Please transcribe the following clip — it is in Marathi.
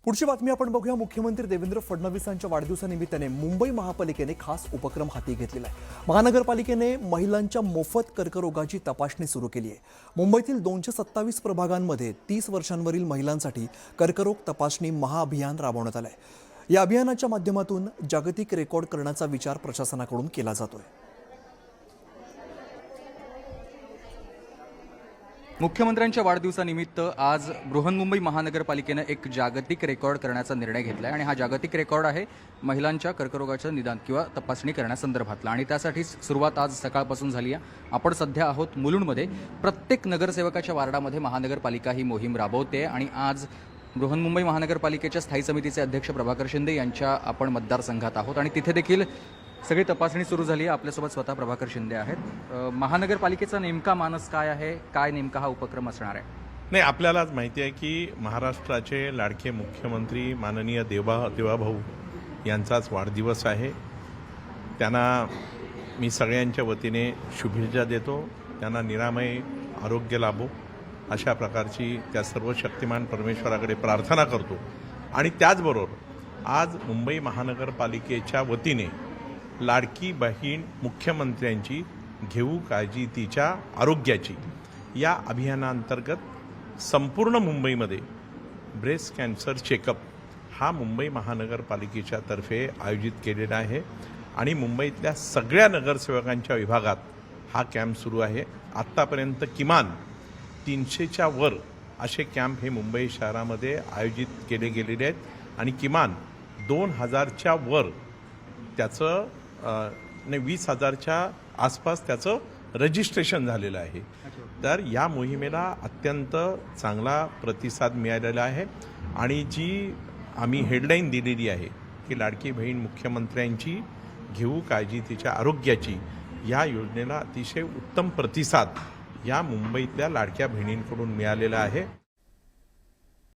पुढची बातमी आपण बघूया। मुख्यमंत्री देवेंद्र फडणवीसांच्या वाढदिवसानिमित्ताने मुंबई महापालिकेने खास उपक्रम हाती घेतलेला आहे। महानगरपालिकेने महिलांच्या मोफत कर्करोगाची तपासणी सुरू केली आहे। मुंबईतील 227 प्रभागांमध्ये 30 वर्षांवरील महिलांसाठी कर्करोग तपासणी महाअभियान राबवण्यात आलं आहे। या अभियानाच्या माध्यमातून जागतिक रेकॉर्ड करण्याचा विचार प्रशासनाकडून केला जातोय। मुख्यमंत्र्यांच्या वाढदिवसानिमित्त आज बृहन्मुंबई महानगरपालिकेने एक जागतिक रेकॉर्ड करण्याचा निर्णय घेतला आहे आणि हा जागतिक रेकॉर्ड आहे महिलांच्या कर्करोगाचं निदान किंवा तपासणी करण्यासंदर्भातला। आणि त्यासाठी सुरुवात आज सकाळपासून झाली आहे। आपण सध्या आहोत मुलुंडमध्ये। प्रत्येक नगरसेवकाच्या वार्डामध्ये महानगरपालिका ही मोहीम राबवते आणि आज बृहन्मुंबई महानगरपालिकेच्या स्थायी समितीचे अध्यक्ष प्रभाकर शिंदे यांच्या आपण मतदारसंघात आहोत आणि तिथे देखील सगळी तपासणी सुरू झाली आहे। आपल्यासोबत स्वतः प्रभाकर शिंदे आहेत। महानगरपालिकेचा नेमका मानस काय आहे, काय नेमका हा उपक्रम असणार आहे? नाही, आपल्यालाच माहिती आहे की महाराष्ट्राचे लाडके मुख्यमंत्री माननीय देवाभाऊ यांचाच वाढदिवस आहे। त्यांना मी सगळ्यांच्या वतीने शुभेच्छा देतो। त्यांना निरामय आरोग्य लाभो अशा प्रकारची त्या सर्व शक्तिमान परमेश्वराकडे प्रार्थना करतो। आणि त्याचबरोबर आज मुंबई महानगरपालिकेच्या वतीने लाडकी बहीण मुख्यमंत्र्यांची घेऊ काळजी तिच्या आरोग्याची या अभियानांतर्गत संपूर्ण मुंबईमध्ये ब्रेस्ट कॅन्सर चेकअप हा मुंबई महानगरपालिकेच्या तर्फे आयोजित केलेला आहे आणि मुंबईतल्या सगळ्या नगरसेवकांच्या विभागात हा कॅम्प सुरू आहे। आत्तापर्यंत किमान 300च्या वर असे कॅम्प हे मुंबई शहरामध्ये आयोजित केले गेलेले आहेत आणि किमान 2000च्या वर त्याचं 20,000च्या आसपास त्याचं रजिस्ट्रेशन झालेलं आहे। तर या मोहिमेला अत्यंत चांगला प्रतिसाद मिळालेला आहे आणि जी आम्ही हेडलाईन दिलेली आहे की लाडकी बहीण मुख्यमंत्र्यांची घेऊ काळजी तिच्या आरोग्याची, या योजनेला अतिशय उत्तम प्रतिसाद या मुंबईतल्या लाडक्या बहिणींकडून मिळालेला आहे।